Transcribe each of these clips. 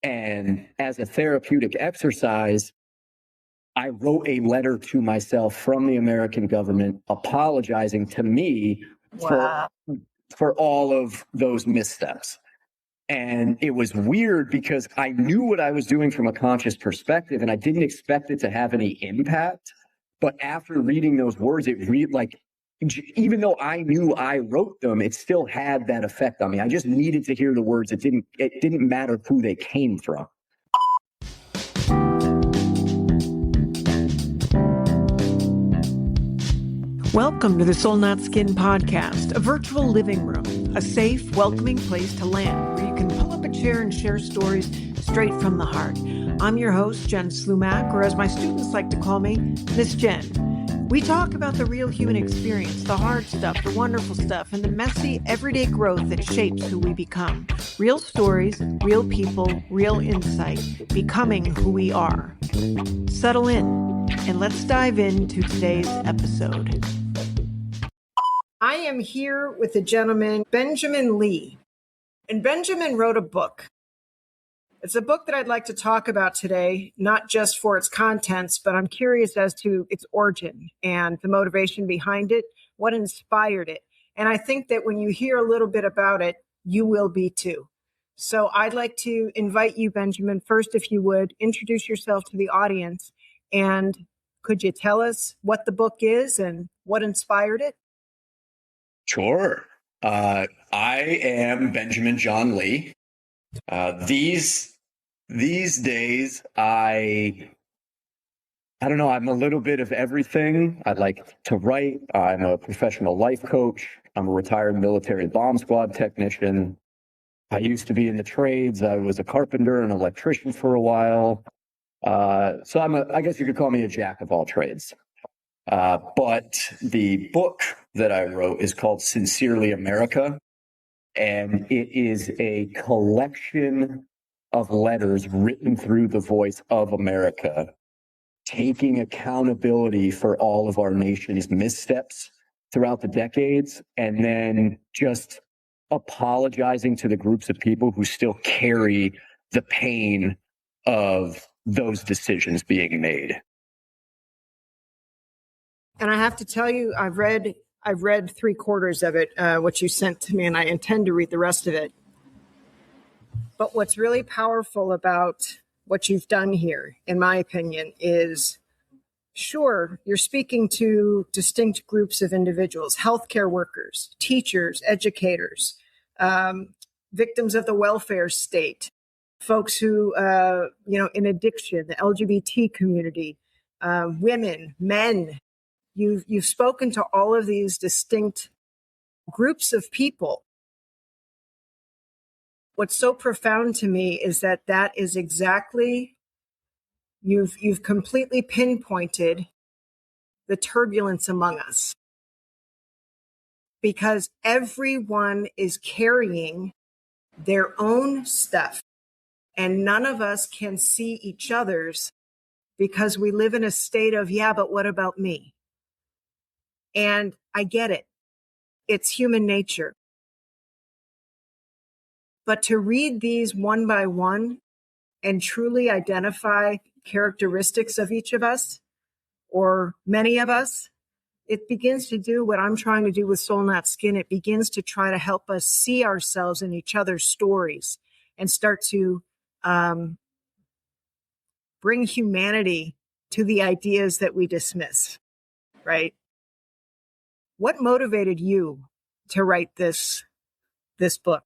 And as a therapeutic exercise, I wrote a letter to myself from the American government apologizing to me Wow. for all of those missteps. And it was weird because I knew what I was doing from a conscious perspective and I didn't expect it to have any impact. But after reading those words, it even though I knew I wrote them, it still had that effect on me. I just needed to hear the words. It didn't matter who they came from. Welcome to the Soul Not Skin podcast, a virtual living room, a safe, welcoming place to land where you can pull up a chair and share stories straight from the heart. I'm your host, Jen Slumack, or as my students like to call me, Miss Jen. We talk about the real human experience, the hard stuff, the wonderful stuff, and the messy, everyday growth that shapes who we become. Real stories, real people, real insight, becoming who we are. Settle in, and let's dive into today's episode. I am here with the gentleman, Benjamin Lee. And Benjamin wrote a book. It's a book that I'd like to talk about today, not just for its contents, but I'm curious as to its origin and the motivation behind it, what inspired it. And I think that when you hear a little bit about it, you will be too. So I'd like to invite you, Benjamin, first, if you would, introduce yourself to the audience. And could you tell us what the book is and what inspired it? Sure. I am Benjamin John Lee. These days, I don't know, I'm a little bit of everything. I like to write. I'm a professional life coach. I'm a retired military bomb squad technician. I used to be in the trades. I was a carpenter and electrician for a while. So I guess you could call me a jack of all trades. But the book that I wrote is called Sincerely America, and it is a collection of letters written through the voice of America, taking accountability for all of our nation's missteps throughout the decades, and then just apologizing to the groups of people who still carry the pain of those decisions being made. And I have to tell you, I've read 3/4 of it, what you sent to me, and I intend to read the rest of it. But what's really powerful about what you've done here, in my opinion, is sure, you're speaking to distinct groups of individuals, healthcare workers, teachers, educators, victims of the welfare state, folks who, in addiction, the LGBT community, women, men. You've spoken to all of these distinct groups of people. What's so profound to me is that is exactly, you've completely pinpointed the turbulence among us. Because everyone is carrying their own stuff, and none of us can see each other's because we live in a state of, yeah, but what about me? And I get it. It's human nature. But to read these one by one and truly identify characteristics of each of us, or many of us, it begins to do what I'm trying to do with Soul Not Skin. It begins to try to help us see ourselves in each other's stories and start to bring humanity to the ideas that we dismiss, right? What motivated you to write this book?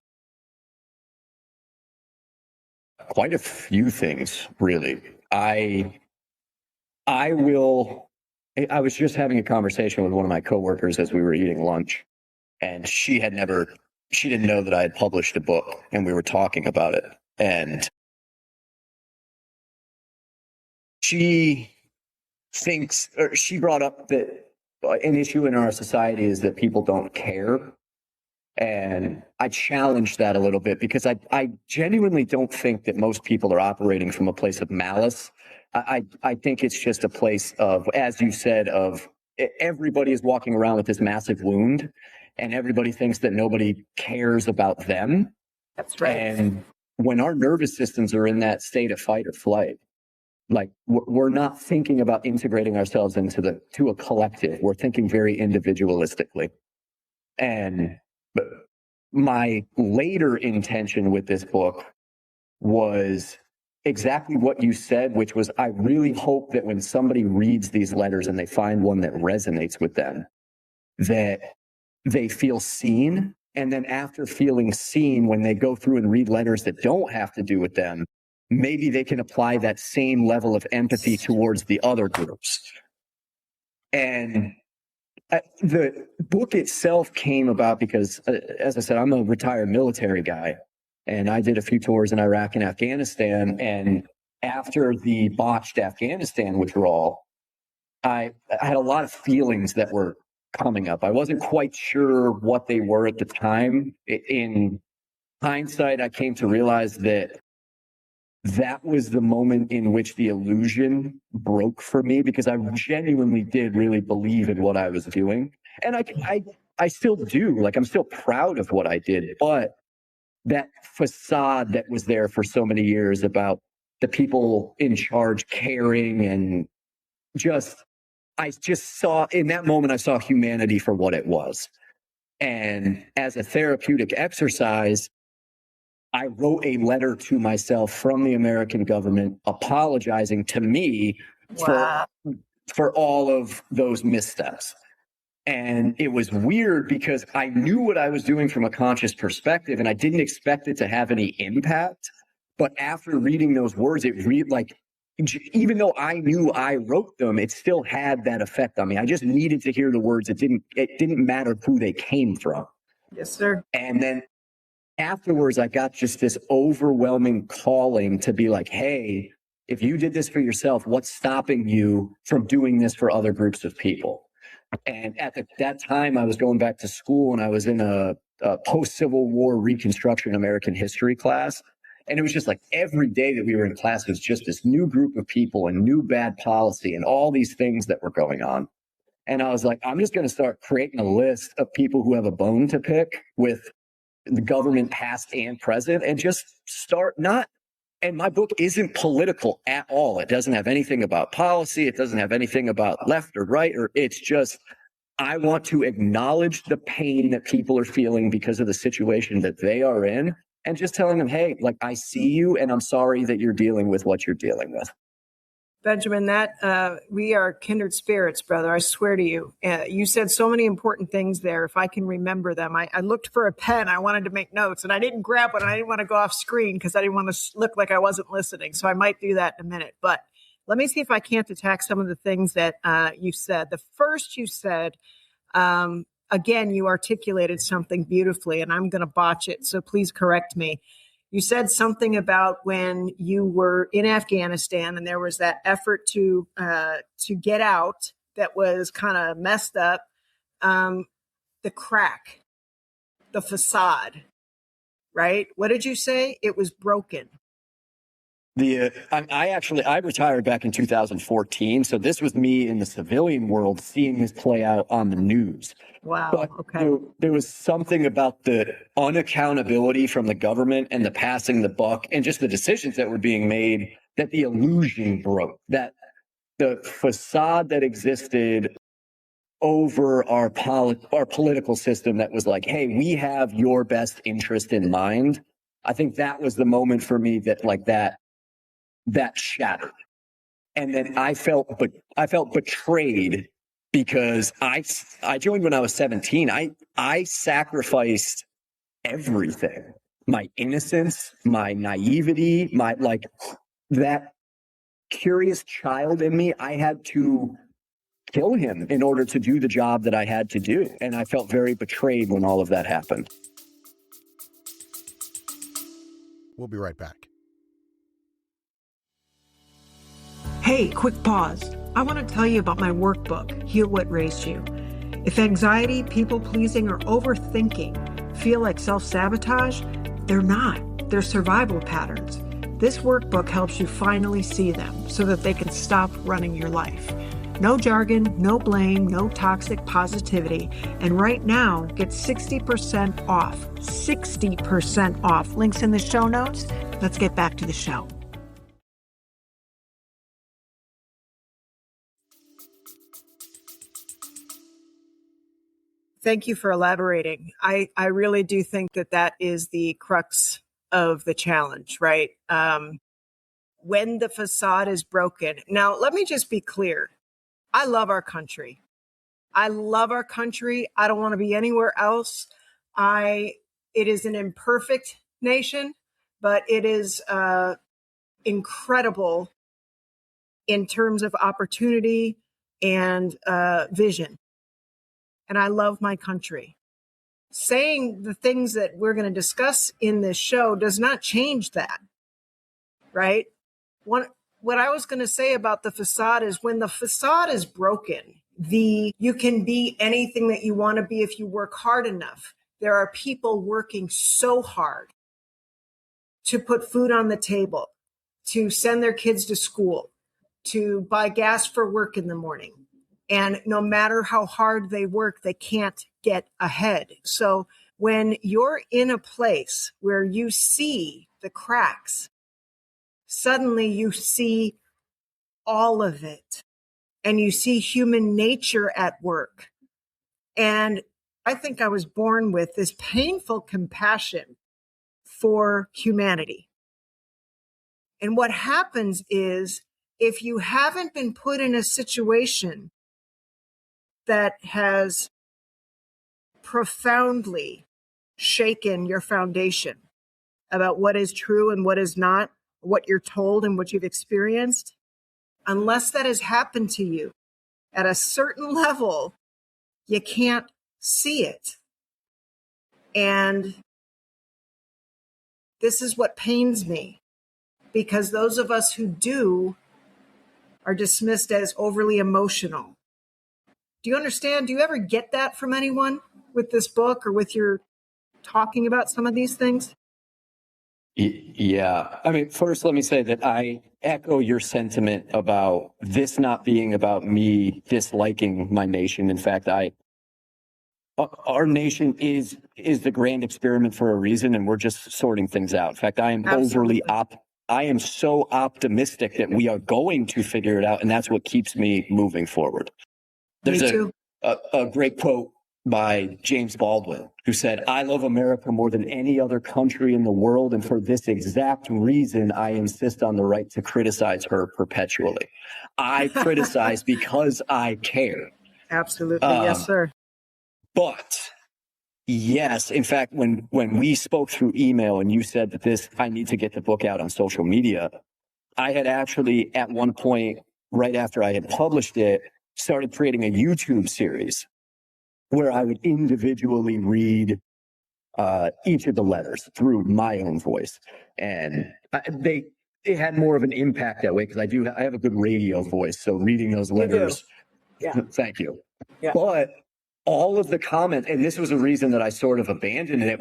Quite a few things, really. I was just having a conversation with one of my coworkers as we were eating lunch, and she didn't know that I had published a book, and we were talking about it. And she brought up that an issue in our society is that people don't care. And I challenged that a little bit because I genuinely don't think that most people are operating from a place of malice. I think it's just a place of, as you said, of everybody is walking around with this massive wound and everybody thinks that nobody cares about them. That's right. And when our nervous systems are in that state of fight or flight, like we're not thinking about integrating ourselves to a collective. We're thinking very individualistically. And my later intention with this book was exactly what you said, which was I really hope that when somebody reads these letters and they find one that resonates with them, that they feel seen. And then after feeling seen, when they go through and read letters that don't have to do with them, maybe they can apply that same level of empathy towards the other groups. And the book itself came about because, as I said, I'm a retired military guy, and I did a few tours in Iraq and Afghanistan. And after the botched Afghanistan withdrawal, I had a lot of feelings that were coming up. I wasn't quite sure what they were at the time. In hindsight, I came to realize that was the moment in which the illusion broke for me, because I genuinely did really believe in what I was doing. And I still do. Like, I'm still proud of what I did. But that facade that was there for so many years about the people in charge caring, and I just saw, in that moment, I saw humanity for what it was. And as a therapeutic exercise, I wrote a letter to myself from the American government apologizing to me for all of those missteps. And it was weird because I knew what I was doing from a conscious perspective, and I didn't expect it to have any impact. But after reading those words, even though I knew I wrote them, it still had that effect on me. I just needed to hear the words. It didn't matter who they came from. Yes, sir. And then afterwards, I got just this overwhelming calling to be like, hey, if you did this for yourself, what's stopping you from doing this for other groups of people? And at that time, I was going back to school, and I was in a post-Civil War Reconstruction American history class. And it was just like every day that we were in class was just this new group of people and new bad policy and all these things that were going on. And I was like, I'm just going to start creating a list of people who have a bone to pick with the government past and present, and just start and my book isn't political at all. It doesn't have anything about policy. It doesn't have anything about left or right, it's just, I want to acknowledge the pain that people are feeling because of the situation that they are in, and just telling them, hey, like, I see you, and I'm sorry that you're dealing with what you're dealing with. Benjamin, that we are kindred spirits, brother. I swear to you. You said so many important things there. If I can remember them, I looked for a pen. I wanted to make notes, and I didn't grab one. And I didn't want to go off screen because I didn't want to look like I wasn't listening. So I might do that in a minute. But let me see if I can't attack some of the things that you said. The first you said, again, you articulated something beautifully, and I'm going to botch it. So please correct me. You said something about when you were in Afghanistan and there was that effort to get out that was kind of messed up. The crack, the facade, right? What did you say? It was broken. I retired back in 2014. So this was me in the civilian world seeing this play out on the news. Wow. But okay. There was something about the unaccountability from the government and the passing the buck and just the decisions that were being made, that the illusion broke, that the facade that existed over our political system that was like, hey, we have your best interest in mind. I think that was the moment for me that shattered. And then I felt betrayed because I joined when I was 17. I sacrificed everything. My innocence, my naivety, that curious child in me, I had to kill him in order to do the job that I had to do. And I felt very betrayed when all of that happened. We'll be right back. Hey, quick pause. I want to tell you about my workbook, Heal What Raised You. If anxiety, people-pleasing, or overthinking feel like self-sabotage, they're not. They're survival patterns. This workbook helps you finally see them so that they can stop running your life. No jargon, no blame, no toxic positivity. And right now, get 60% off. 60% off. Links in the show notes. Let's get back to the show. Thank you for elaborating. I really do think that is the crux of the challenge, right? When the facade is broken. Now, let me just be clear. I love our country. I love our country. I don't want to be anywhere else. It is an imperfect nation, but it is incredible in terms of opportunity and vision. And I love my country. Saying the things that we're going to discuss in this show does not change that, right? What I was going to say about the facade is when the facade is broken, you can be anything that you want to be if you work hard enough. There are people working so hard to put food on the table, to send their kids to school, to buy gas for work in the morning. And no matter how hard they work, they can't get ahead. So when you're in a place where you see the cracks, suddenly you see all of it and you see human nature at work. And I think I was born with this painful compassion for humanity. And what happens is if you haven't been put in a situation that has profoundly shaken your foundation about what is true and what is not, what you're told and what you've experienced, unless that has happened to you at a certain level, you can't see it. And this is what pains me, because those of us who do are dismissed as overly emotional. Do you understand? Do you ever get that from anyone with this book or with your talking about some of these things? Yeah. I mean, first, let me say that I echo your sentiment about this not being about me disliking my nation. In fact, our nation is the grand experiment for a reason, and we're just sorting things out. In fact, I am Absolutely. I am so optimistic that we are going to figure it out, and that's what keeps me moving forward. There's a great quote by James Baldwin, who said, "I love America more than any other country in the world, and for this exact reason, I insist on the right to criticize her perpetually." I criticize because I care. Absolutely. Yes, sir. But yes, in fact, when we spoke through email and you said that I need to get the book out on social media, I had actually at one point, right after I had published it, started creating a YouTube series where I would individually read each of the letters through my own voice. And it had more of an impact that way because I have a good radio voice. So reading those letters, thank you. Yeah. But all of the comments, and this was a reason that I sort of abandoned it,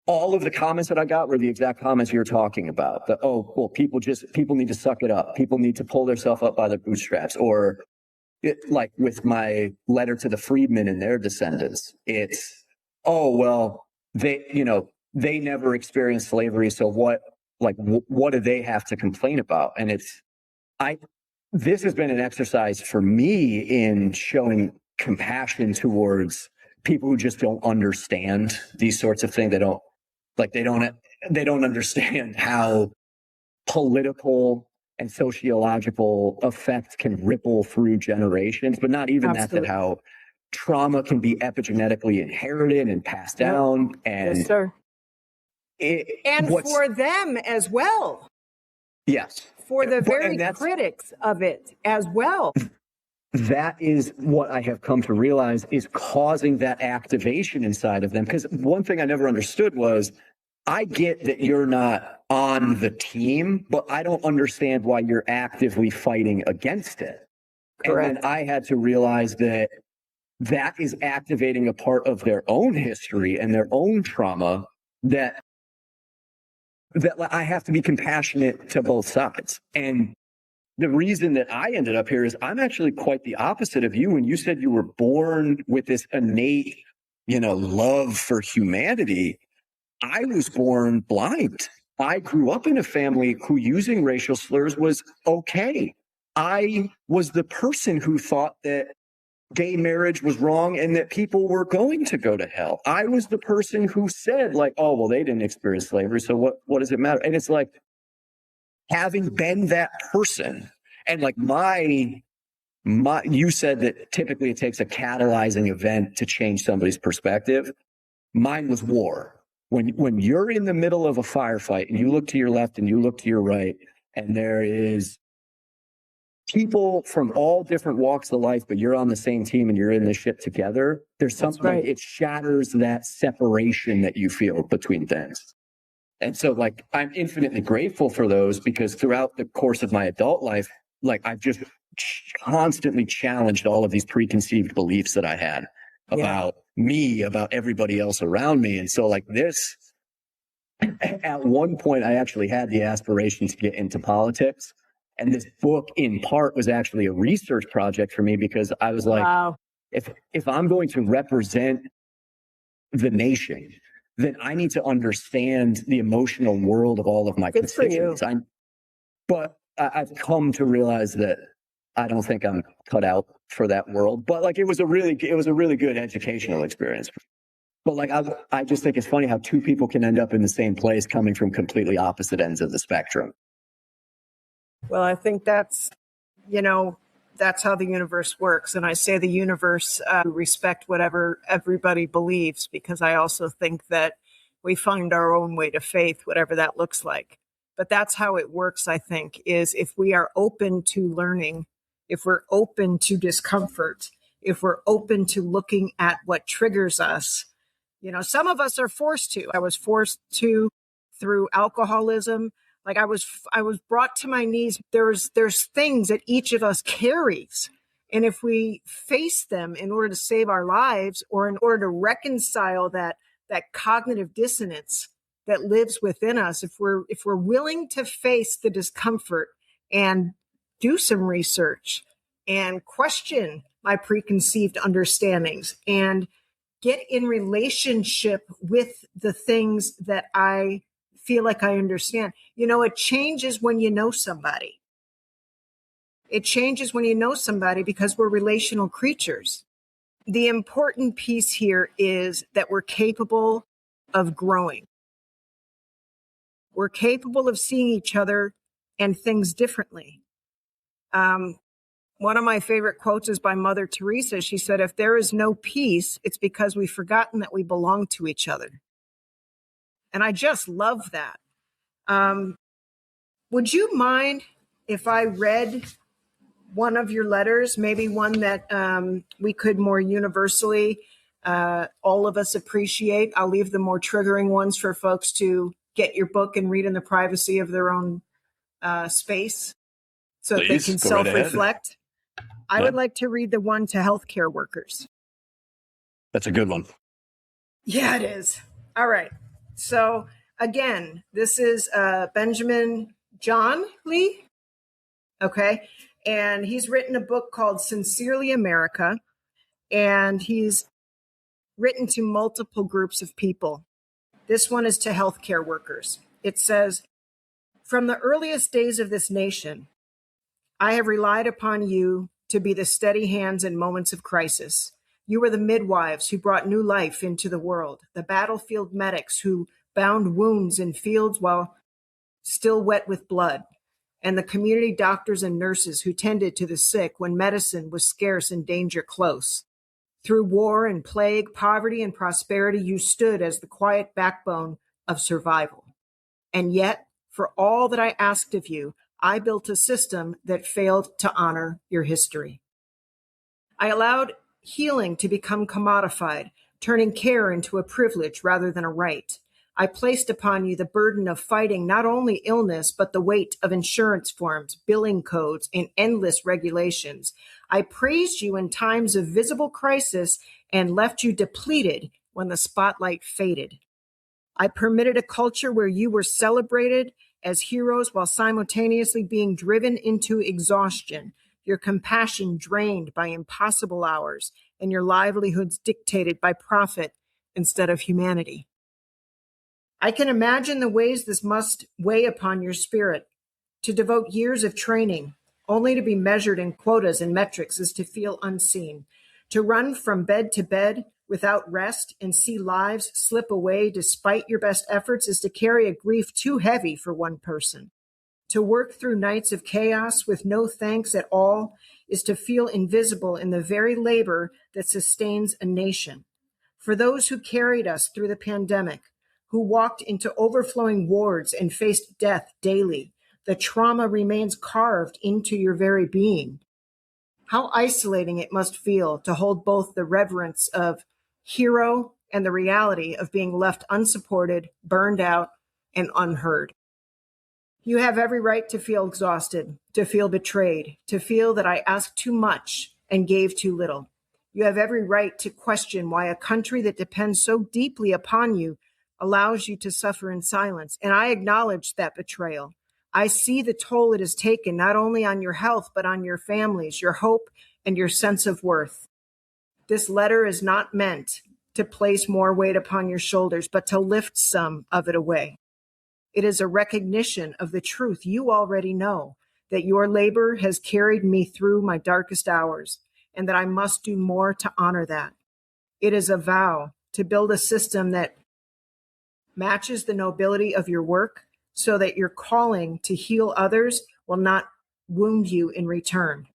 all of the comments that I got were the exact comments you're talking about. People need to suck it up. People need to pull themselves up by their bootstraps. Or like with my letter to the freedmen and their descendants, it's, they never experienced slavery. So what do they have to complain about? And this has been an exercise for me in showing compassion towards people who just don't understand these sorts of things. They don't understand how political and sociological effects can ripple through generations, but not even that how trauma can be epigenetically inherited and passed down. And yes, sir. For them as well. Yes. For the very critics of it as well. That is what I have come to realize is causing that activation inside of them. Because one thing I never understood was, I get that you're not on the team, but I don't understand why you're actively fighting against it. Correct. And then I had to realize that is activating a part of their own history and their own trauma that I have to be compassionate to both sides. And the reason that I ended up here is I'm actually quite the opposite of you. When you said you were born with this innate, love for humanity, I was born blind. I grew up in a family who using racial slurs was okay. I was the person who thought that gay marriage was wrong and that people were going to go to hell. I was the person who said, like, oh, well, they didn't experience slavery, so what does it matter? And it's like, having been that person, and like you said that typically it takes a catalyzing event to change somebody's perspective. Mine was war. When you're in the middle of a firefight and you look to your left and you look to your right, and there is people from all different walks of life, but you're on the same team and you're in this shit together, there's something right. It shatters that separation that you feel between things. And so like, I'm infinitely grateful for those, because throughout the course of my adult life, like I've just constantly challenged all of these preconceived beliefs that I had about me, about everybody else around me. And so like this, at one point, I actually had the aspiration to get into politics. And this book in part was actually a research project for me, because I was like, Wow. if I'm going to represent the then I need to understand the emotional world of all of my Good for you. constituents. But I've come to realize that I don't think I'm cut out for that world. But like, it was a really good educational experience. But like, I just think it's funny how two people can end up in the same place coming from completely opposite ends of the spectrum. Well, I think that's how the universe works. And I say the universe respect whatever everybody believes, because I also think that we find our own way to faith, whatever that looks like. But that's how it works, I think, is if we are open to learning, if we're open to discomfort, if we're open to looking at what triggers us. Some of us are forced to. I was forced to through alcoholism. Like I was brought to my knees. There's things that each of us carries. And if we face them in order to save our lives, or in order to reconcile that cognitive dissonance that lives within us, if we're willing to face the discomfort and do some research and question my preconceived understandings and get in relationship with the things that I feel like I understand. It changes when you know somebody. It changes when you know somebody, because we're relational creatures. The important piece here is that we're capable of growing. We're capable of seeing each other and things differently. One of my favorite quotes is by Mother Teresa. She said, if there is no peace, it's because we've forgotten that we belong to each other. And I just love that. Would you mind if I read one of your letters, maybe one that we could more universally, all of us appreciate? I'll leave the more triggering ones for folks to get your book and read in the privacy of their own space, so that they can self-reflect. I would like to read the one to healthcare workers. That's a good one. Yeah, it is. All right. So again, this is Benjamin John Lee. Okay. And he's written a book called Sincerely America. And he's written to multiple groups of people. This one is to healthcare workers. It says, from the earliest days of this nation, I have relied upon you to be the steady hands in moments of crisis. You were the midwives who brought new life into the world, the battlefield medics who bound wounds in fields while still wet with blood, and the community doctors and nurses who tended to the sick when medicine was scarce and danger close. Through war and plague, poverty and prosperity, you stood as the quiet backbone of survival. And yet, for all that I asked of you, I built a system that failed to honor your history. I allowed healing to become commodified, turning care into a privilege rather than a right. I placed upon you the burden of fighting not only illness, but the weight of insurance forms, billing codes, and endless regulations. I praised you in times of visible crisis and left you depleted when the spotlight faded. I permitted a culture where you were celebrated as heroes while simultaneously being driven into exhaustion, your compassion drained by impossible hours, and your livelihoods dictated by profit instead of humanity. I can imagine the ways this must weigh upon your spirit. To devote years of training only to be measured in quotas and metrics is to feel unseen. To run from bed to bed without rest and see lives slip away despite your best efforts is to carry a grief too heavy for one person. To work through nights of chaos with no thanks at all is to feel invisible in the very labor that sustains a nation. For those who carried us through the pandemic, who walked into overflowing wards and faced death daily, the trauma remains carved into your very being. How isolating it must feel to hold both the reverence of hero and the reality of being left unsupported, burned out, and unheard. You have every right to feel exhausted, to feel betrayed, to feel that I asked too much and gave too little. You have every right to question why a country that depends so deeply upon you allows you to suffer in silence. And I acknowledge that betrayal. I see the toll it has taken, not only on your health, but on your families, your hope, and your sense of worth. This letter is not meant to place more weight upon your shoulders, but to lift some of it away. It is a recognition of the truth you already know, that your labor has carried me through my darkest hours, and that I must do more to honor that. It is a vow to build a system that matches the nobility of your work so that your calling to heal others will not wound you in return.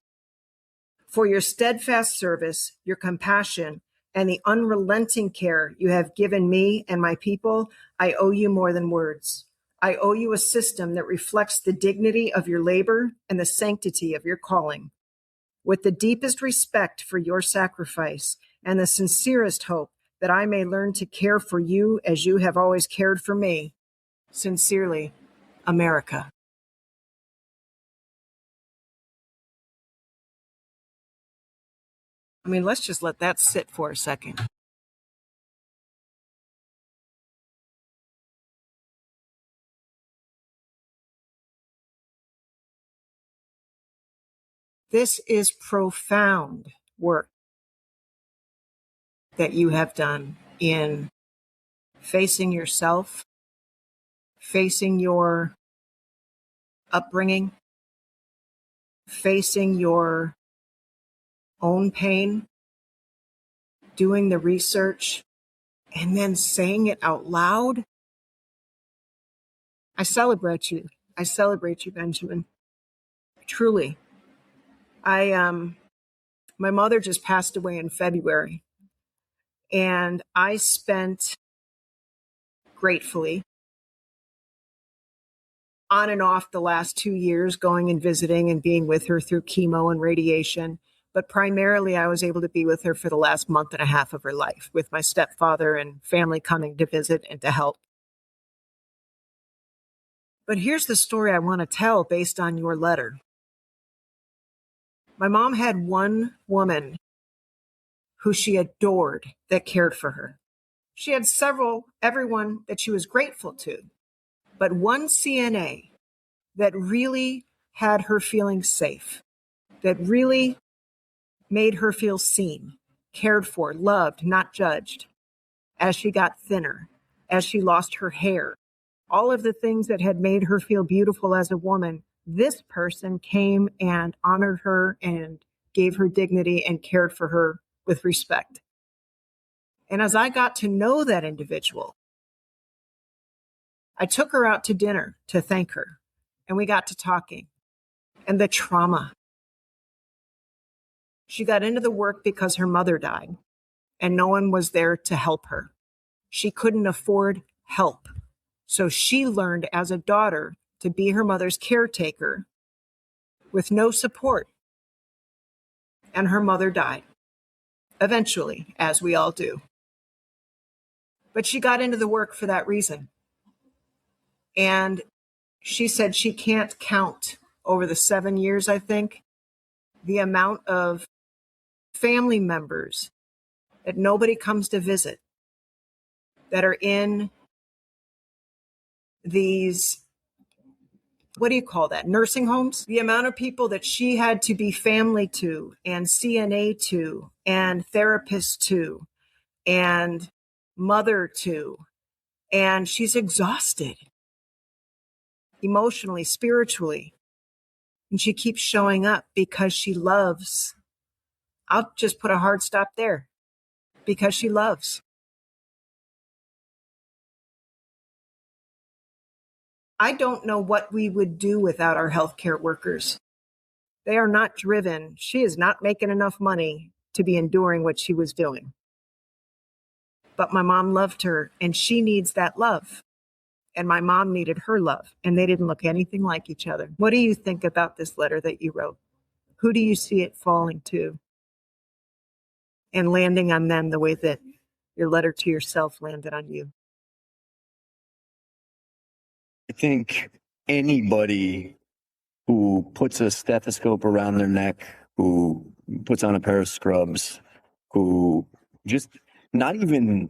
For your steadfast service, your compassion, and the unrelenting care you have given me and my people, I owe you more than words. I owe you a system that reflects the dignity of your labor and the sanctity of your calling. With the deepest respect for your sacrifice and the sincerest hope that I may learn to care for you as you have always cared for me. Sincerely, America. I mean, let's just let that sit for a second. This is profound work that you have done in facing yourself, facing your upbringing, facing your own pain, doing the research, and then saying it out loud. I celebrate you. I celebrate you, Benjamin. Truly. My mother just passed away in February, and I spent gratefully on and off the last 2 years going and visiting and being with her through chemo and radiation. But primarily I was able to be with her for the last month and a half of her life, with my stepfather and family coming to visit and to help. But here's the story I want to tell based on your letter. My mom had one woman who she adored that cared for her. She had everyone that she was grateful to, but one CNA that really had her feeling safe, that really made her feel seen, cared for, loved, not judged. As she got thinner, as she lost her hair, all of the things that had made her feel beautiful as a woman, this person came and honored her and gave her dignity and cared for her with respect. And as I got to know that individual, I took her out to dinner to thank her, and we got to talking. And the trauma. She got into the work because her mother died, and no one was there to help her. She couldn't afford help. So she learned as a daughter to be her mother's caretaker with no support. And her mother died, eventually, as we all do. But she got into the work for that reason. And she said she can't count over the 7 years, I think, the amount of family members that nobody comes to visit that are in these, what do you call that, nursing homes? The amount of people that she had to be family to and CNA to and therapist to and mother to And she's exhausted emotionally, spiritually. And she keeps showing up because she loves. I'll just put a hard stop there. Because she loves. I don't know what we would do without our healthcare workers. They are not driven. She is not making enough money to be enduring what she was doing. But my mom loved her, and she needs that love. And my mom needed her love, and they didn't look anything like each other. What do you think about this letter that you wrote? Who do you see it falling to and landing on them the way that your letter to yourself landed on you? I think anybody who puts a stethoscope around their neck, who puts on a pair of scrubs, who just not even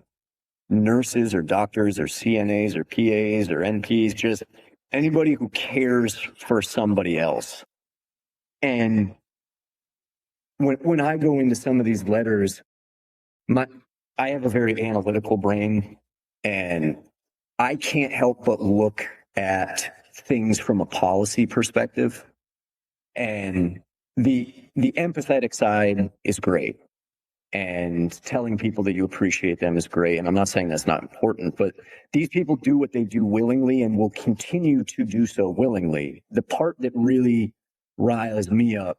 nurses or doctors or CNAs or PAs or NPs, just anybody who cares for somebody else. And when I go into some of these letters, I have a very analytical brain, and I can't help but look at things from a policy perspective. And the empathetic side is great. And telling people that you appreciate them is great. And I'm not saying that's not important, but these people do what they do willingly and will continue to do so willingly. The part that really riles me up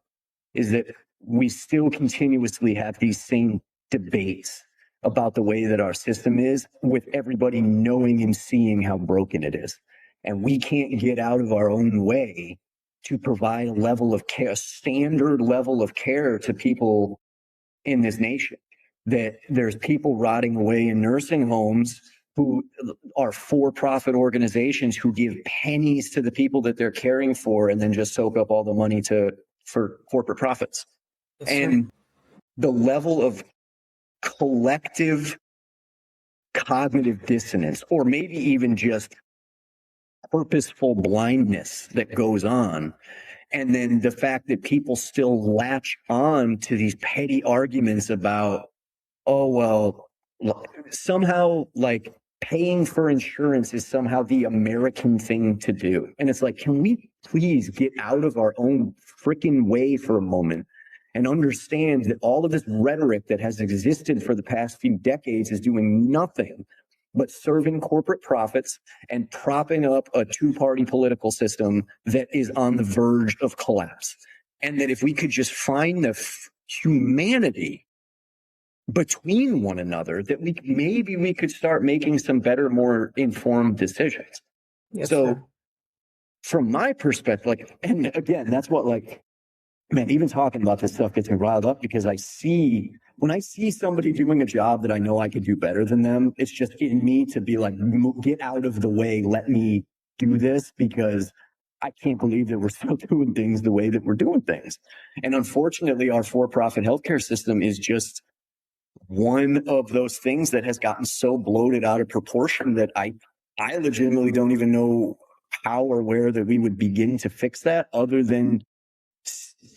is that we still continuously have these same debates about the way that our system is, with everybody knowing and seeing how broken it is. And we can't get out of our own way to provide a level of care, a standard level of care to people in this nation. That there's people rotting away in nursing homes who are for-profit organizations who give pennies to the people that they're caring for and then just soak up all the money for corporate profits. Yes, and the level of collective cognitive dissonance, or maybe even just purposeful blindness that goes on. And then the fact that people still latch on to these petty arguments about, oh, well, somehow like paying for insurance is somehow the American thing to do. And it's like, can we please get out of our own freaking way for a moment and understand that all of this rhetoric that has existed for the past few decades is doing nothing but serving corporate profits and propping up a two-party political system that is on the verge of collapse. And that if we could just find the humanity between one another, that maybe we could start making some better, more informed decisions. Yes, so sir. From my perspective, like, and again, that's what, like, man, even talking about this stuff gets me riled up, because when I see somebody doing a job that I know I could do better than them, it's just in me to be like, get out of the way, let me do this, because I can't believe that we're still doing things the way that we're doing things. And unfortunately, our for-profit healthcare system is just one of those things that has gotten so bloated out of proportion that I legitimately don't even know how or where that we would begin to fix that, other than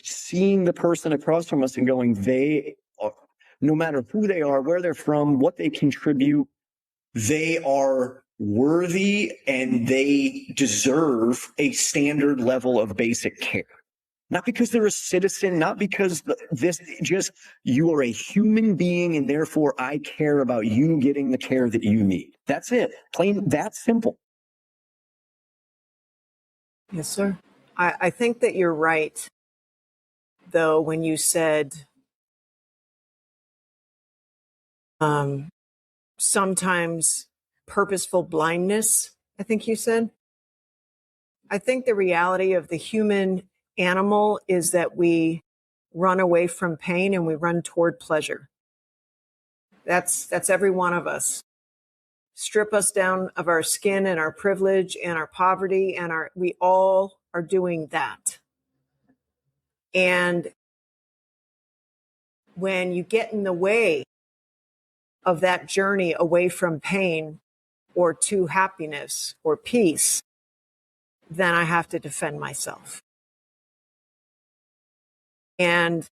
seeing the person across from us and going, they are, no matter who they are, where they're from, what they contribute, they are worthy and they deserve a standard level of basic care. Not because they're a citizen, not because you are a human being and therefore I care about you getting the care that you need. That's it. Plain, that simple. Yes, sir. I think that you're right, though, when you said sometimes purposeful blindness, I think you said. I think the reality of the human animal is that we run away from pain and we run toward pleasure. That's every one of us. Strip us down of our skin and our privilege and our poverty, and we all are doing that. And when you get in the way of that journey away from pain or to happiness or peace, then I have to defend myself. And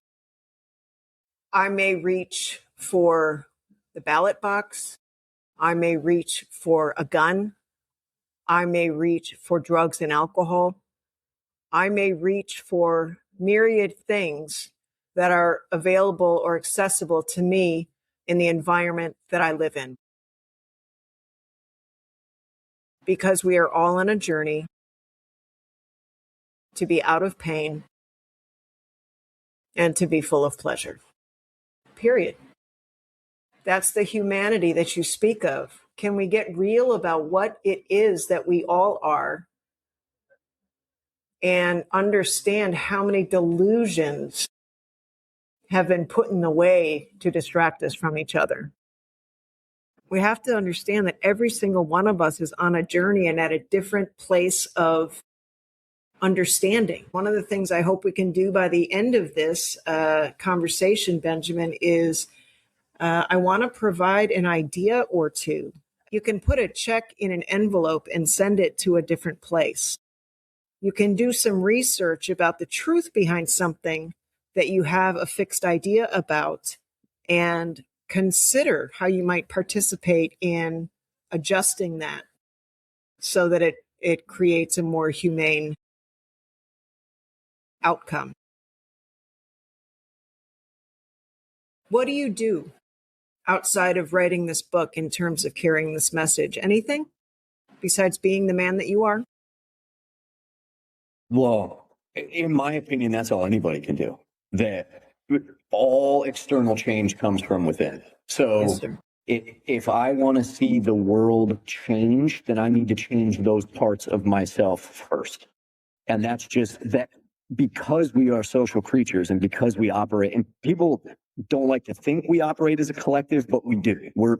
I may reach for the ballot box. I may reach for a gun. I may reach for drugs and alcohol. I may reach for myriad things that are available or accessible to me in the environment that I live in. Because we are all on a journey to be out of pain and to be full of pleasure. Period. That's the humanity that you speak of. Can we get real about what it is that we all are and understand how many delusions have been put in the way to distract us from each other? We have to understand that every single one of us is on a journey and at a different place of understanding. One of the things I hope we can do by the end of this conversation, Benjamin, is I want to provide an idea or two. You can put a check in an envelope and send it to a different place. You can do some research about the truth behind something that you have a fixed idea about and consider how you might participate in adjusting that so that it creates a more humane outcome. What do you do outside of writing this book in terms of carrying this message? Anything besides being the man that you are? Well, in my opinion, that's all anybody can do. That all external change comes from within. So Yes, sir. if I want to see the world change, then I need to change those parts of myself first. And that's just that, because we are social creatures and because we operate, and people don't like to think we operate as a collective, but we do. We're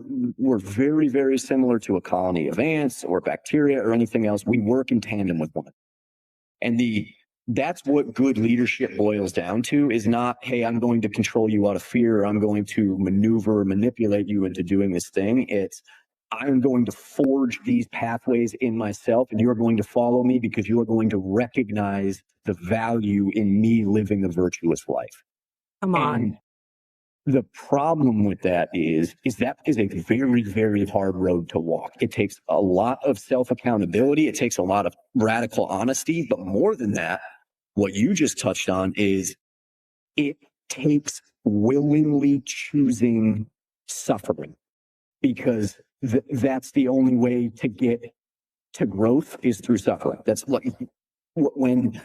very, very similar to a colony of ants or bacteria or anything else. We work in tandem with one. And that's what good leadership boils down to, is not, hey, I'm going to control you out of fear, or I'm going to manipulate you into doing this thing. It's, I'm going to forge these pathways in myself, and you're going to follow me because you are going to recognize the value in me living the virtuous life. Come on. And the problem with that is that is a very, very hard road to walk. It takes a lot of self-accountability. It takes a lot of radical honesty. But more than that, what you just touched on is it takes willingly choosing suffering, because that's the only way to get to growth is through suffering. That's like when,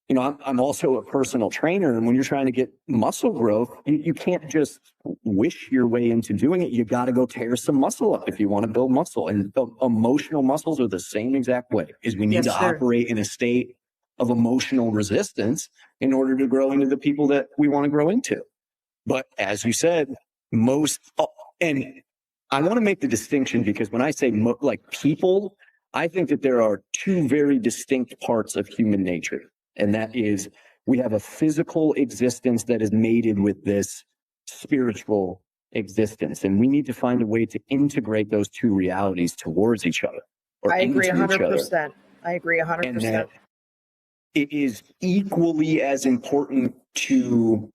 you know, I'm also a personal trainer, and when you're trying to get muscle growth, you can't just wish your way into doing it. You got to go tear some muscle up if you want to build muscle. And the emotional muscles are the same exact way. Is we need Yes, to sir. operate in a state of emotional resistance in order to grow into the people that we want to grow into. But as you said, and I want to make the distinction, because when I say like people, I think that there are two very distinct parts of human nature. And that is, we have a physical existence that is mated with this spiritual existence. And we need to find a way to integrate those two realities towards each other. Or I agree into each other. 100%. I agree 100%. And that it is equally as important to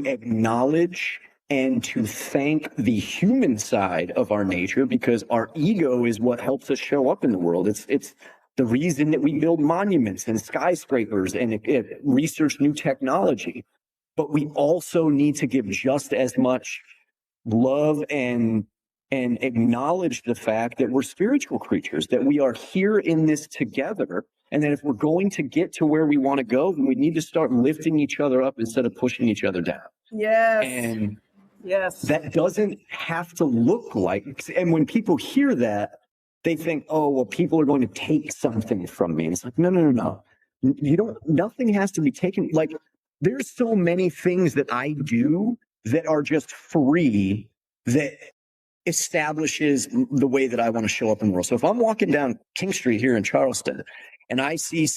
acknowledge and to thank the human side of our nature, because our ego is what helps us show up in the world. It's the reason that we build monuments and skyscrapers and research new technology. But we also need to give just as much love and acknowledge the fact that we're spiritual creatures, that we are here in this together. And that if we're going to get to where we want to go, then we need to start lifting each other up instead of pushing each other down. Yes. And yes. that doesn't have to look like, and when people hear that, they think, oh, well, people are going to take something from me. And it's like, no. Nothing has to be taken. Like, there's so many things that I do that are just free, that establishes the way that I want to show up in the world. So if I'm walking down King Street here in Charleston and I see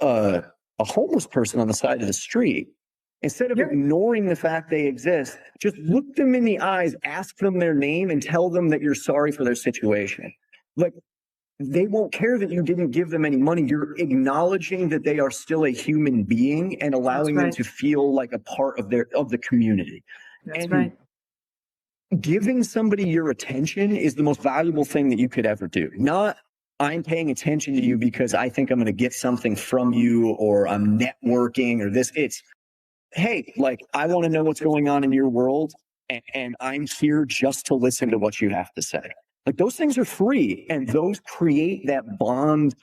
a homeless person on the side of the street, instead of ignoring the fact they exist, just look them in the eyes, ask them their name, and tell them that you're sorry for their situation. Like, they won't care that you didn't give them any money. You're acknowledging that they are still a human being and allowing them to feel like a part of the community. That's right. giving somebody your attention is the most valuable thing that you could ever do. Not, I'm paying attention to you because I think I'm going to get something from you, or I'm networking, or this. It's, hey, like, I want to know what's going on in your world, and I'm here just to listen to what you have to say. Like, those things are free, and those create that bond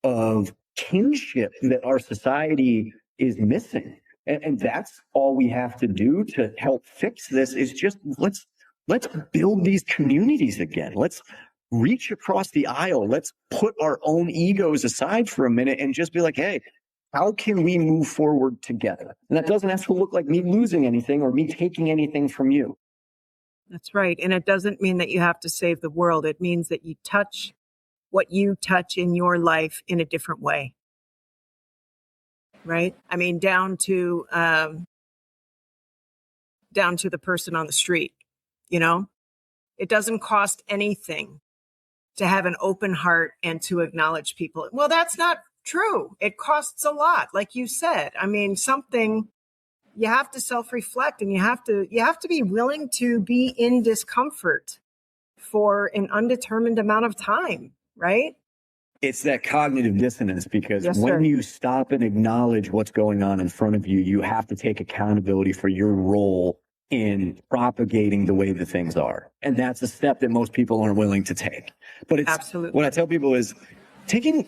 of kinship that our society is missing. And that's all we have to do to help fix this, is just let's build these communities again. Let's reach across the aisle. Let's put our own egos aside for a minute and just be like, hey, how can we move forward together? And that doesn't have to look like me losing anything or me taking anything from you. That's right. And it doesn't mean that you have to save the world. It means that you touch what you touch in your life in a different way. Right? I mean, down to the person on the street, you know? It doesn't cost anything to have an open heart and to acknowledge people. Well, that's not true. It costs a lot, like you said. I mean, you have to self-reflect, and you have to be willing to be in discomfort for an undetermined amount of time, right? It's that cognitive dissonance, because Yes, when sir. you stop and acknowledge what's going on in front of you, you have to take accountability for your role in propagating the way that things are. And that's a step that most people aren't willing to take. But it's Absolutely. what I tell people is taking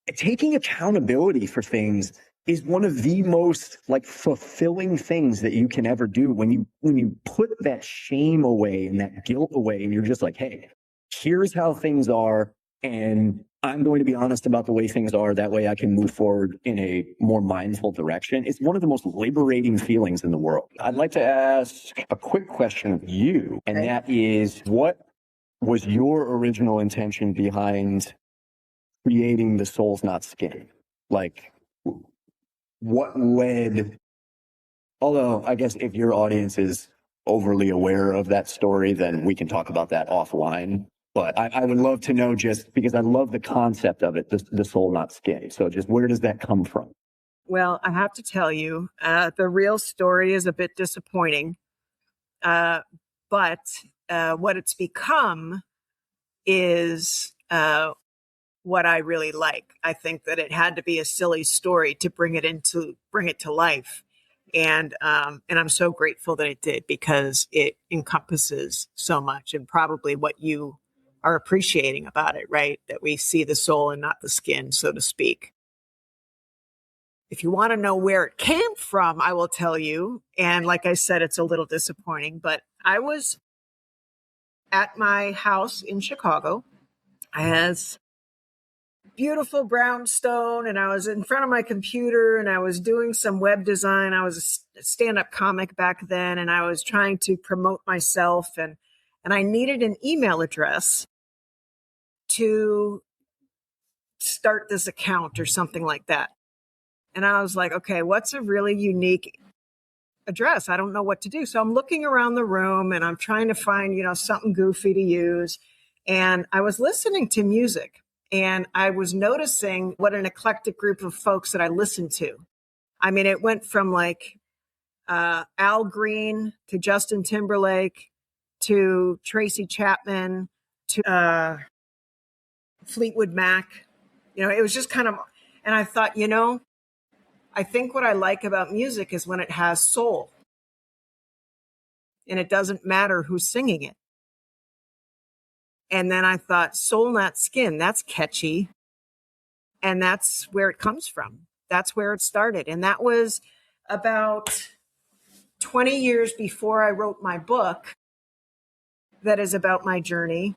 accountability for things is one of the most like fulfilling things that you can ever do, when you put that shame away and that guilt away, and you're just like, hey, here's how things are, and I'm going to be honest about the way things are. That way I can move forward in a more mindful direction. It's one of the most liberating feelings in the world. I'd like to ask a quick question of you, and that is, what was your original intention behind creating the Souls Not Skin? Like, what led, although I guess if your audience is overly aware of that story, then we can talk about that offline. But I would love to know, just because I love the concept of it, the soul not skin. So just where does that come from? Well, I have to tell you, the real story is a bit disappointing. But what it's become is what I really like. I think that it had to be a silly story to bring it to life. And I'm so grateful that it did, because it encompasses so much, and probably what you are appreciating about it, right? That we see the soul and not the skin, so to speak. If you want to know where it came from, I will tell you. And like I said, it's a little disappointing, but I was at my house in Chicago. I has beautiful brownstone, and I was in front of my computer, and I was doing some web design. I was a stand-up comic back then, and I was trying to promote myself, and I needed an email address to start this account or something like that. And I was like, okay, what's a really unique address? I don't know what to do. So I'm looking around the room, and I'm trying to find, something goofy to use. And I was listening to music, and I was noticing what an eclectic group of folks that I listened to. I mean, it went from like Al Green to Justin Timberlake to Tracy Chapman to Fleetwood Mac. It was just kind of, and I thought, I think what I like about music is when it has soul, and it doesn't matter who's singing it. And then I thought, soul, not skin, that's catchy. And that's where it comes from. That's where it started. And that was about 20 years before I wrote my book that is about my journey,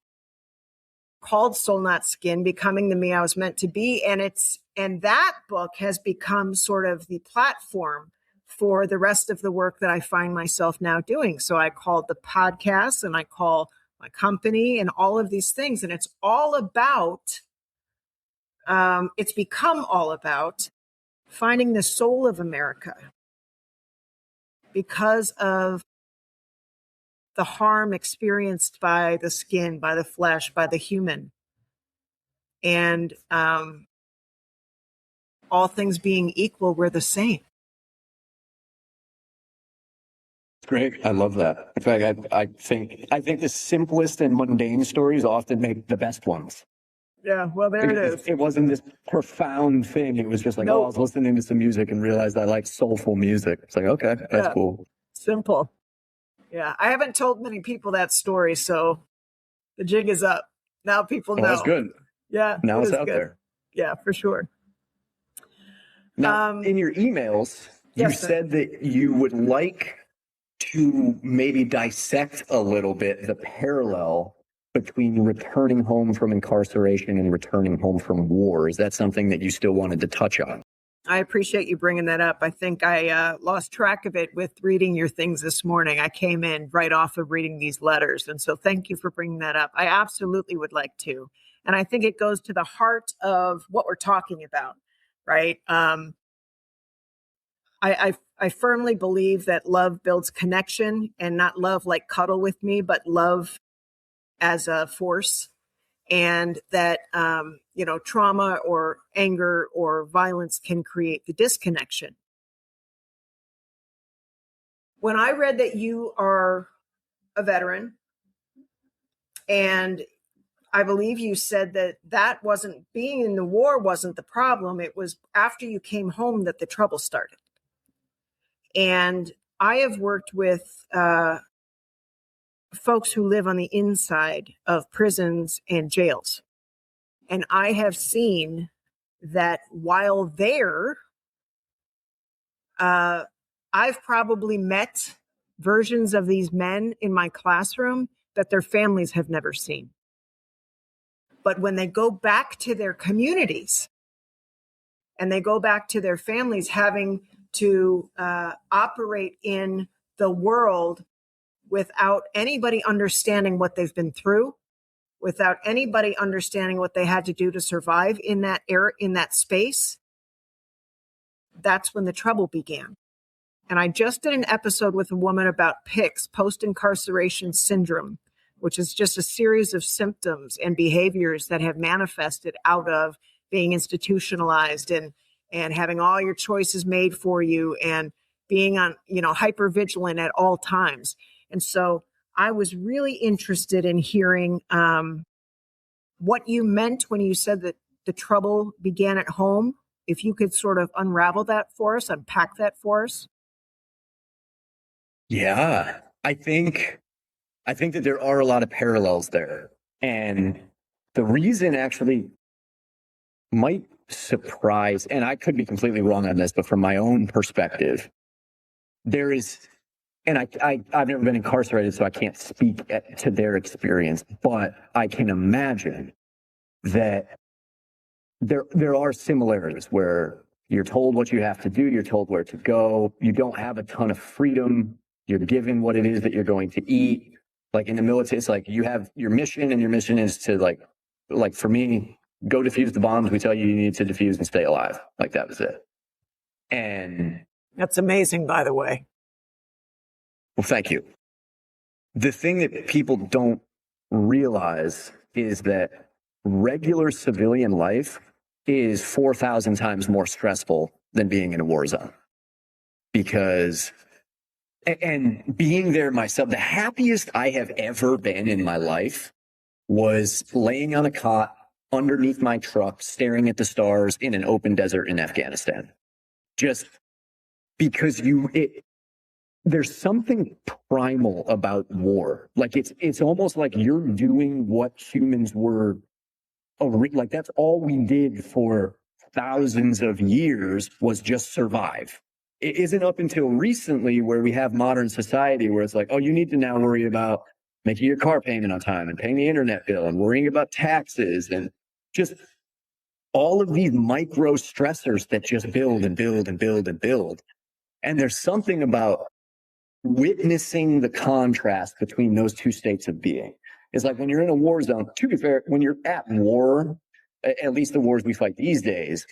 called Soul Not Skin, Becoming the Me I Was Meant to Be. And that book has become sort of the platform for the rest of the work that I find myself now doing. So I call the podcast, and I call my company, and all of these things. And it's all about, it's become all about finding the soul of America, because of the harm experienced by the skin, by the flesh, by the human. And all things being equal, we're the same. Great. I love that. In fact, I think the simplest and mundane stories often make the best ones. Yeah, well, there it is. It wasn't this profound thing. It was just like, oh, I was listening to some music and realized I like soulful music. It's like, okay, that's cool. Simple. Yeah, I haven't told many people that story, so the jig is up. Now people know. That's good. Yeah. Now it's out there. Yeah, for sure. Now, in your emails, you said that you would like to maybe dissect a little bit the parallel between returning home from incarceration and returning home from war. Is that something that you still wanted to touch on? I appreciate you bringing that up. I think I lost track of it with reading your things this morning. I came in right off of reading these letters. And so thank you for bringing that up. I absolutely would like to. And I think it goes to the heart of what we're talking about, right? I firmly believe that love builds connection, and not love like cuddle with me, but love as a force. And that, trauma or anger or violence can create the disconnection. When I read that you are a veteran, and I believe you said that wasn't, being in the war wasn't the problem. It was after you came home that the trouble started. And I have worked with folks who live on the inside of prisons and jails. And I have seen that while there, I've probably met versions of these men in my classroom that their families have never seen. But when they go back to their communities and they go back to their families, having to operate in the world without anybody understanding what they've been through, without anybody understanding what they had to do to survive in that era, in that space, that's when the trouble began. And I just did an episode with a woman about PICS, post-incarceration syndrome, which is just a series of symptoms and behaviors that have manifested out of being institutionalized and having all your choices made for you and being on, hyper vigilant at all times. And so I was really interested in hearing what you meant when you said that the trouble began at home. If you could sort of unravel that for us, unpack that for us. Yeah, I think that there are a lot of parallels there. And the reason actually might surprise, and I could be completely wrong on this, but from my own perspective, there is, and I've never been incarcerated, so I can't speak to their experience, but I can imagine that there are similarities where you're told what you have to do, you're told where to go, you don't have a ton of freedom, you're given what it is that you're going to eat. Like in the military, it's like you have your mission, and your mission is to like for me, go defuse the bombs. We tell you need to defuse and stay alive. Like that was it. And that's amazing, by the way. Well, thank you. The thing that people don't realize is that regular civilian life is 4,000 times more stressful than being in a war zone. Because, and being there myself, the happiest I have ever been in my life was laying on a cot underneath my truck, staring at the stars in an open desert in Afghanistan. Just because there's something primal about war. Like it's almost like you're doing what humans were, like that's all we did for thousands of years was just survive. It isn't up until recently where we have modern society where it's like, oh, you need to now worry about making your car payment on time and paying the internet bill and worrying about taxes and just all of these micro stressors that just build and build and build and build. And there's something about witnessing the contrast between those two states of being. It's like when you're in a war zone, to be fair, when you're at war, at least the wars we fight these days,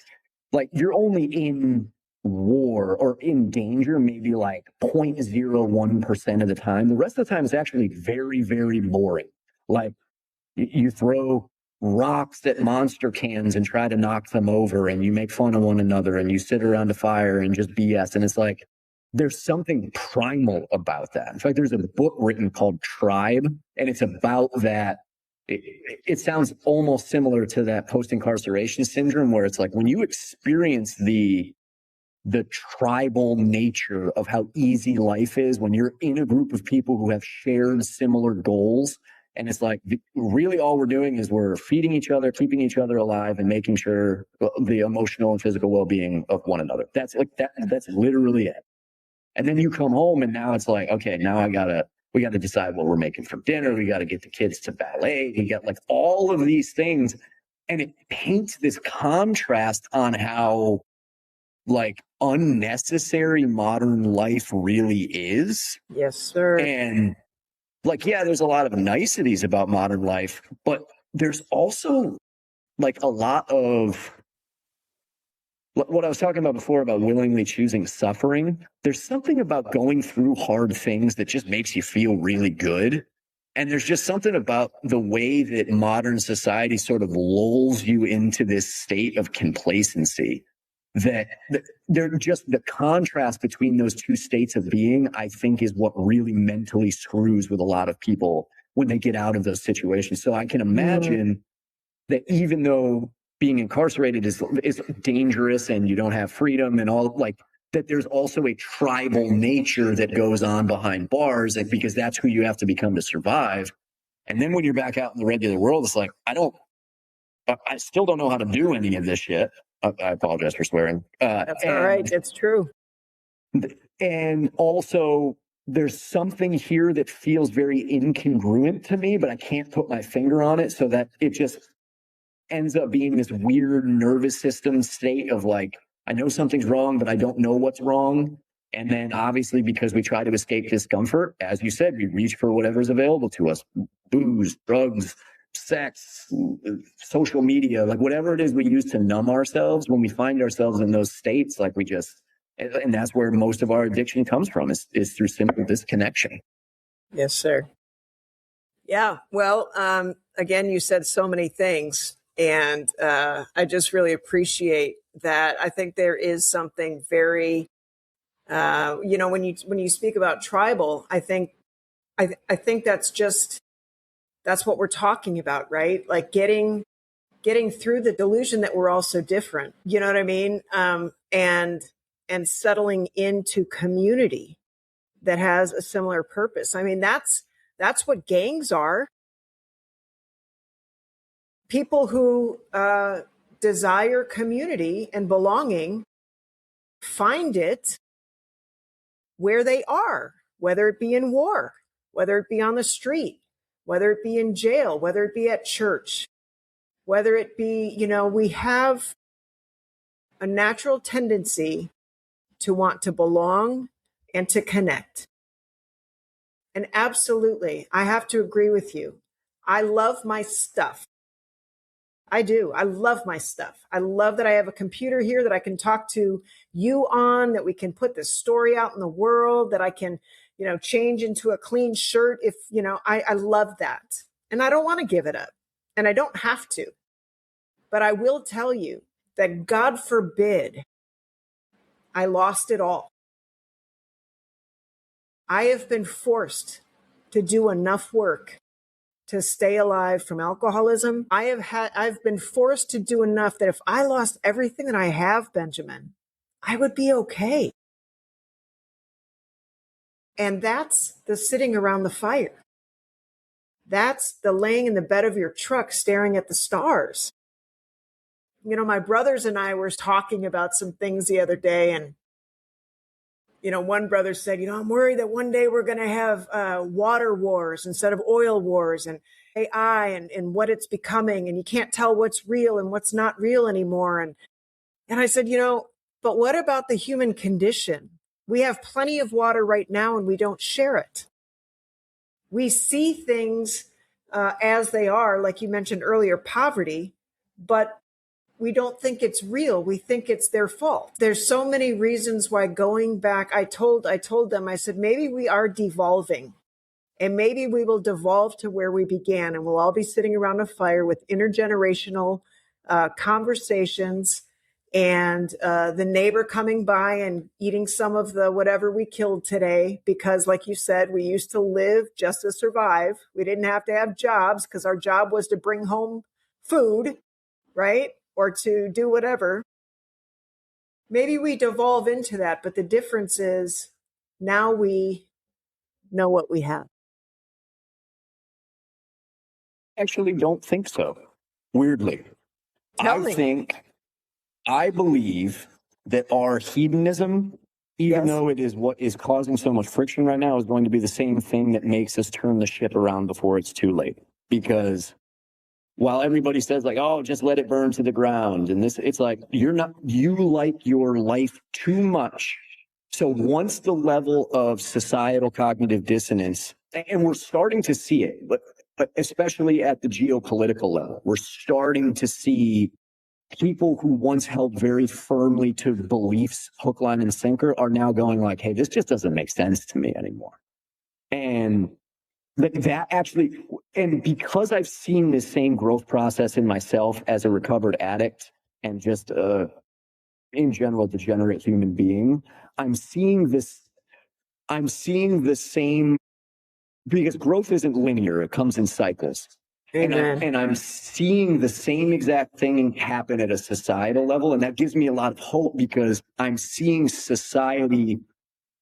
like you're only in war or in danger maybe like 0.01% of the time. The rest of the time is actually very, very boring. Like you throw rocks at monster cans and try to knock them over, and you make fun of one another, and you sit around a fire and just BS. And it's like, there's something primal about that. In fact, there's a book written called Tribe, and it's about that. It sounds almost similar to that post-incarceration syndrome, where it's like when you experience the tribal nature of how easy life is when you're in a group of people who have shared similar goals. And it's like, really all we're doing is we're feeding each other, keeping each other alive, and making sure the emotional and physical well-being of one another. That's literally it. And then you come home and now it's like, okay, now we got to decide what we're making for dinner. We got to get the kids to ballet. We got like all of these things. And it paints this contrast on how like unnecessary modern life really is. Yes, sir. And like, yeah, there's a lot of niceties about modern life, but there's also like a lot of what I was talking about before about willingly choosing suffering. There's something about going through hard things that just makes you feel really good. And there's just something about the way that modern society sort of lulls you into this state of complacency that they're just the contrast between those two states of being, I think, is what really mentally screws with a lot of people when they get out of those situations. So I can imagine that even though being incarcerated is dangerous and you don't have freedom and all, like that, there's also a tribal nature that goes on behind bars, and because that's who you have to become to survive. And then when you're back out in the regular world, it's like, I still don't know how to do any of this shit. I apologize for swearing. That's all right. It's true. And also, there's something here that feels very incongruent to me, but I can't put my finger on it, so that it just ends up being this weird nervous system state of like, I know something's wrong, but I don't know what's wrong. And then obviously, because we try to escape discomfort, as you said, we reach for whatever's available to us: booze, drugs, sex, social media, like whatever it is we use to numb ourselves. When we find ourselves in those states, like and that's where most of our addiction comes from, is through simple disconnection. Yes, sir. Yeah. Well, again, you said so many things, and I just really appreciate that. I think there is something very, when you speak about tribal, I think that's what we're talking about, right? Like getting through the delusion that we're all so different. You know what I mean? And settling into community that has a similar purpose. I mean, that's what gangs are. People who desire community and belonging find it where they are, whether it be in war, whether it be on the street, whether it be in jail, whether it be at church, whether it be, we have a natural tendency to want to belong and to connect. And absolutely, I have to agree with you. I love my stuff. I do. I love my stuff. I love that I have a computer here that I can talk to you on, that we can put this story out in the world, that I can, change into a clean shirt if, I love that. And I don't want to give it up, and I don't have to. But I will tell you that God forbid I lost it all. I have been forced to do enough work to stay alive from alcoholism. I've been forced to do enough that if I lost everything that I have, Benjamin, I would be okay. And that's the sitting around the fire. That's the laying in the bed of your truck staring at the stars. My brothers and I were talking about some things the other day, and one brother said, I'm worried that one day we're going to have water wars instead of oil wars, and AI and what it's becoming. And you can't tell what's real and what's not real anymore. And I said, but what about the human condition? We have plenty of water right now and we don't share it. We see things as they are, like you mentioned earlier, poverty, but we don't think it's real. We think it's their fault. There's so many reasons why going back, I told them, I said, maybe we are devolving, and maybe we will devolve to where we began, and we'll all be sitting around a fire with intergenerational conversations and the neighbor coming by and eating some of the whatever we killed today, because like you said, we used to live just to survive. We didn't have to have jobs because our job was to bring home food, right? Or to do whatever. Maybe we devolve into that, but the difference is now we know what we have. Actually don't think so. Weirdly. Tell me. I believe that our hedonism, even though it is what is causing so much friction right now, is going to be the same thing that makes us turn the ship around before it's too late. Because while everybody says like, oh, just let it burn to the ground, and this, it's like, you like your life too much. So once the level of societal cognitive dissonance, and we're starting to see it, but especially at the geopolitical level, we're starting to see people who once held very firmly to beliefs, hook, line, and sinker, are now going like, hey, this just doesn't make sense to me anymore. And that actually, and because I've seen this same growth process in myself as a recovered addict and just in general degenerate human being, I'm seeing the same, because growth isn't linear, it comes in cycles. And I'm seeing the same exact thing happen at a societal level. And that gives me a lot of hope, because I'm seeing society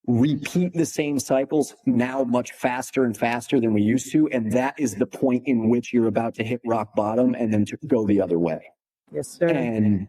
repeat the same cycles now much faster and faster than we used to. And that is the point in which you're about to hit rock bottom and then to go the other way. Yes, sir. And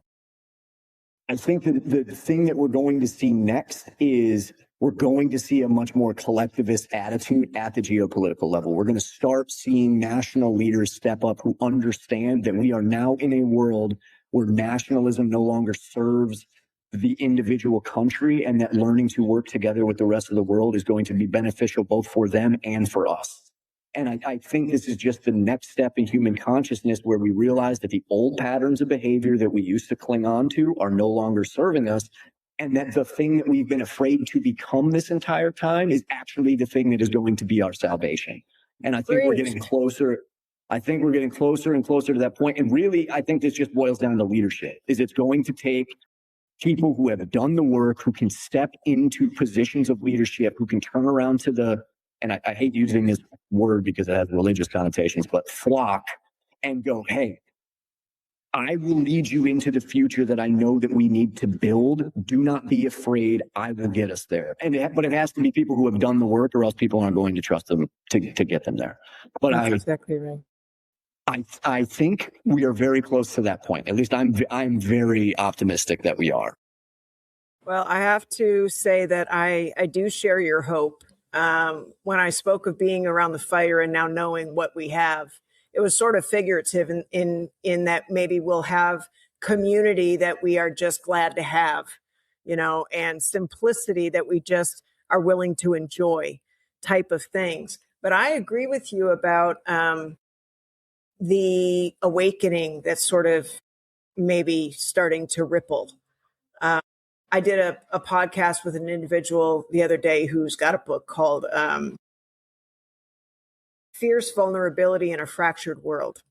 I think that the thing that we're going to see next is we're going to see a much more collectivist attitude at the geopolitical level. We're going to start seeing national leaders step up who understand that we are now in a world where nationalism no longer serves the individual country, and that learning to work together with the rest of the world is going to be beneficial both for them and for us. And I think this is just the next step in human consciousness, where we realize that the old patterns of behavior that we used to cling on to are no longer serving us. And that the thing that we've been afraid to become this entire time is actually the thing that is going to be our salvation. And I think we're getting closer. I think we're getting closer and closer to that point. And really, I think this just boils down to leadership. Is it's going to take people who have done the work, who can step into positions of leadership, who can turn around to the, and I hate using this word because it has religious connotations, but flock, and go, hey, I will lead you into the future that I know that we need to build. Do not be afraid. I will get us there. But it has to be people who have done the work, or else people aren't going to trust them to get them there. But that's exactly right. I think we are very close to that point. At least I'm very optimistic that we are. Well, I have to say that I do share your hope. When I spoke of being around the fire and now knowing what we have, it was sort of figurative in that maybe we'll have community that we are just glad to have, and simplicity that we just are willing to enjoy, type of things. But I agree with you about the awakening that's sort of maybe starting to ripple. I did a podcast with an individual the other day who's got a book called Fierce Vulnerability in a Fractured World.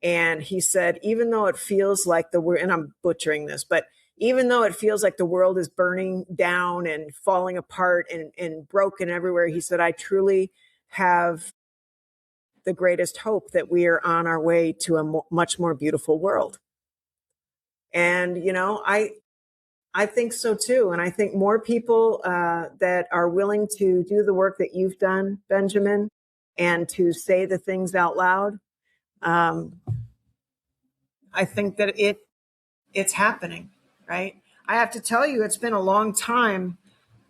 And he said, even though it feels like and I'm butchering this, but even though it feels like the world is burning down and falling apart and broken everywhere, he said, I truly have the greatest hope that we are on our way to a much more beautiful world. And, I think so too. And I think more people that are willing to do the work that you've done, Benjamin, and to say the things out loud, I think that it's happening, right? I have to tell you, it's been a long time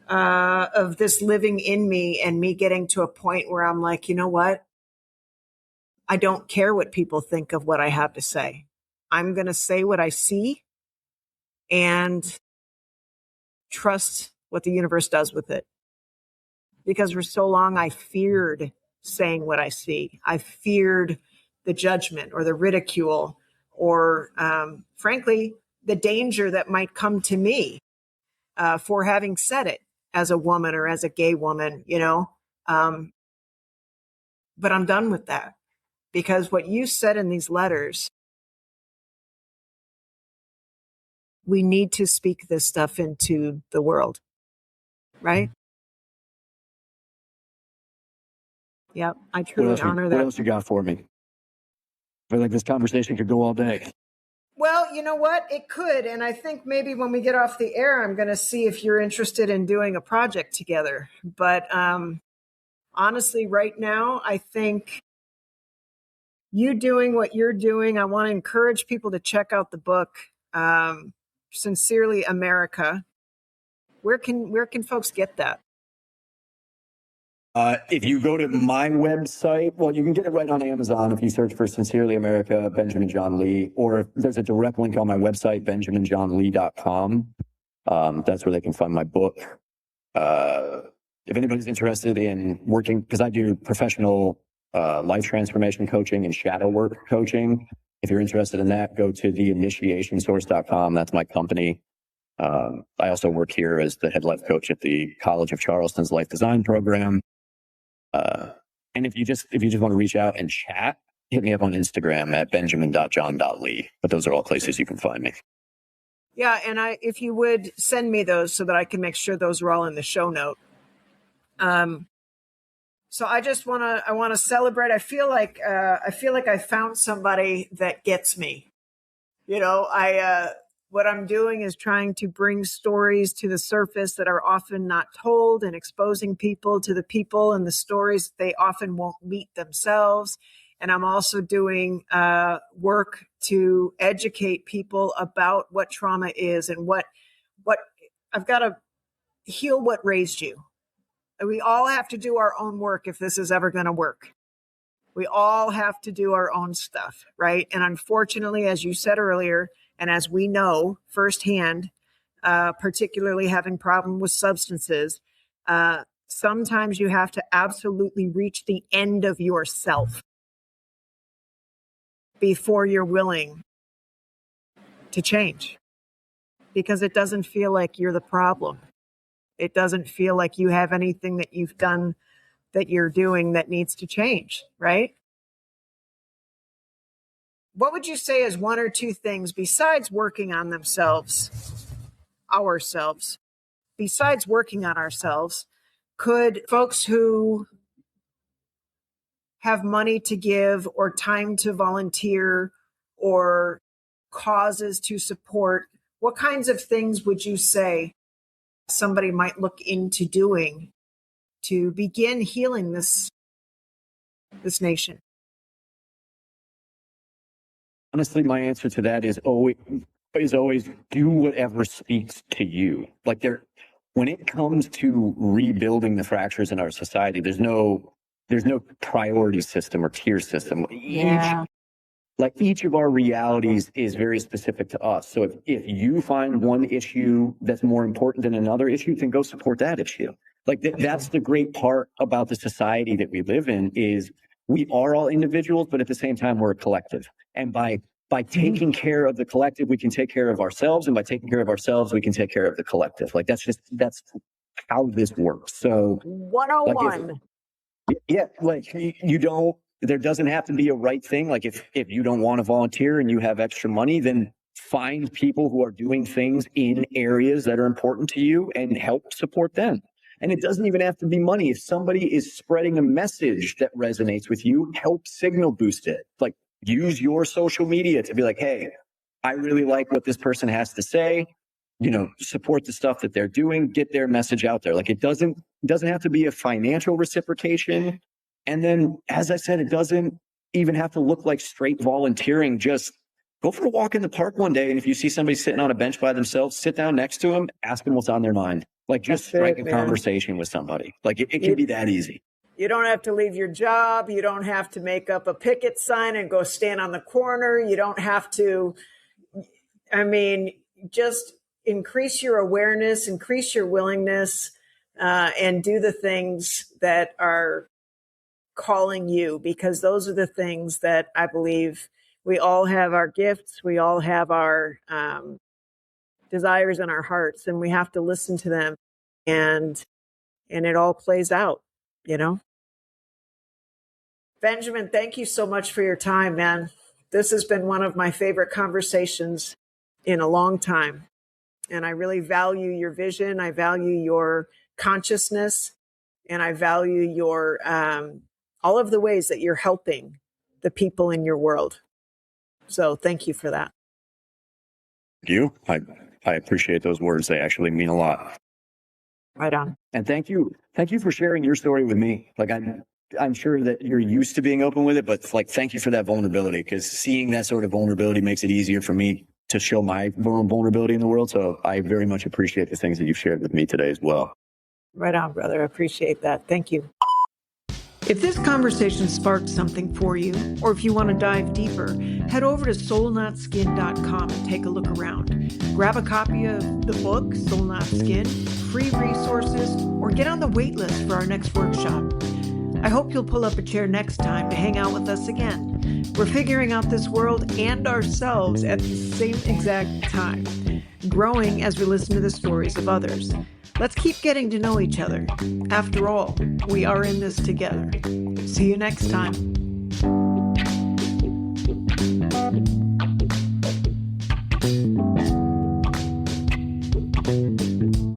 of this living in me and me getting to a point where I'm like, you know what? I don't care what people think of what I have to say. I'm going to say what I see and trust what the universe does with it. Because for so long, I feared saying what I see. I feared the judgment or the ridicule or, frankly, the danger that might come to me for having said it as a woman or as a gay woman, But I'm done with that, because what you said in these letters we need to speak this stuff into the world, right? Yep. I truly honor that. What else you got for me? I feel like this conversation could go all day. Well, you know what? It could. And I think maybe when we get off the air, I'm going to see if you're interested in doing a project together. But honestly, right now, I think you doing what you're doing, I want to encourage people to check out the book, Sincerely America. Where can folks get that? If you go to my website, well, you can get it right on Amazon if you search for Sincerely America, Benjamin John Lee, or there's a direct link on my website, benjaminjohnlee.com. That's where they can find my book. If anybody's interested in working, because I do professional life transformation coaching and shadow work coaching. If you're interested in that, go to theinitiationsource.com. That's my company. I also work here as the head life coach at the College of Charleston's Life Design Program. And if you just want to reach out and chat, hit me up on Instagram at benjamin.john.lee. But those are all places you can find me. Yeah, and if you would send me those so that I can make sure those are all in the show note. So I want to celebrate. I feel like I found somebody that gets me. You know, what I'm doing is trying to bring stories to the surface that are often not told and exposing people to the people and the stories they often won't meet themselves. And I'm also doing work to educate people about what trauma is and what I've got to heal what raised you. We all have to do our own work if this is ever going to work. We all have to do our own stuff, right? And unfortunately, as you said earlier, and as we know firsthand, particularly having problem with substances, sometimes you have to absolutely reach the end of yourself before you're willing to change, because it doesn't feel like you're the problem. It doesn't feel like you have anything that you've done that you're doing that needs to change, right? What would you say is one or two things besides working on ourselves, besides working on ourselves, could folks who have money to give or time to volunteer or causes to support, what kinds of things would you say somebody might look into doing to begin healing this nation? Honestly, my answer to that is always do whatever speaks to you. Like when it comes to rebuilding the fractures in our society, there's no priority system or tier system. Each of our realities is very specific to us. So if you find one issue that's more important than another issue, then go support that issue. That's the great part about the society that we live in is we are all individuals, but at the same time, we're a collective. And by taking care of the collective, we can take care of ourselves. And by taking care of ourselves, we can take care of the collective. That's how this works. So 101. There doesn't have to be a right thing. Like if you don't want to volunteer and you have extra money, then find people who are doing things in areas that are important to you and help support them. And it doesn't even have to be money. If somebody is spreading a message that resonates with you, help signal boost it. Like use your social media to be like, hey, I really like what this person has to say. Support the stuff that they're doing, get their message out there. Like it doesn't have to be a financial reciprocation. And then, as I said, it doesn't even have to look like straight volunteering. Just go for a walk in the park one day. And if you see somebody sitting on a bench by themselves, sit down next to them, ask them what's on their mind. Just strike a conversation with somebody. It can be that eady. You don't have to leave your job. You don't have to make up a picket sign and go stand on the corner. You don't have to, just increase your awareness, increase your willingness, and do the things that are calling you, because those are the things that I believe we all have our gifts. We all have our desires in our hearts, and we have to listen to them, and it all plays out, Benjamin, thank you so much for your time, man. This has been one of my favorite conversations in a long time. And I really value your vision. I value your consciousness, and I value your all of the ways that you're helping the people in your world. So thank you for that. You, I appreciate those words. They actually mean a lot. Right on. And thank you for sharing your story with me. Like I'm sure that you're used to being open with it, but like thank you for that vulnerability, because seeing that sort of vulnerability makes it easier for me to show my vulnerability in the world. So I very much appreciate the things that you've shared with me today as well. Right on, brother. I appreciate that. Thank you. If this conversation sparked something for you, or if you want to dive deeper, head over to soulnotskin.com and take a look around. Grab a copy of the book, Soul Not Skin, free resources, or get on the wait list for our next workshop. I hope you'll pull up a chair next time to hang out with us again. We're figuring out this world and ourselves at the same exact time, growing as we listen to the stories of others. Let's keep getting to know each other. After all, we are in this together. See you next time.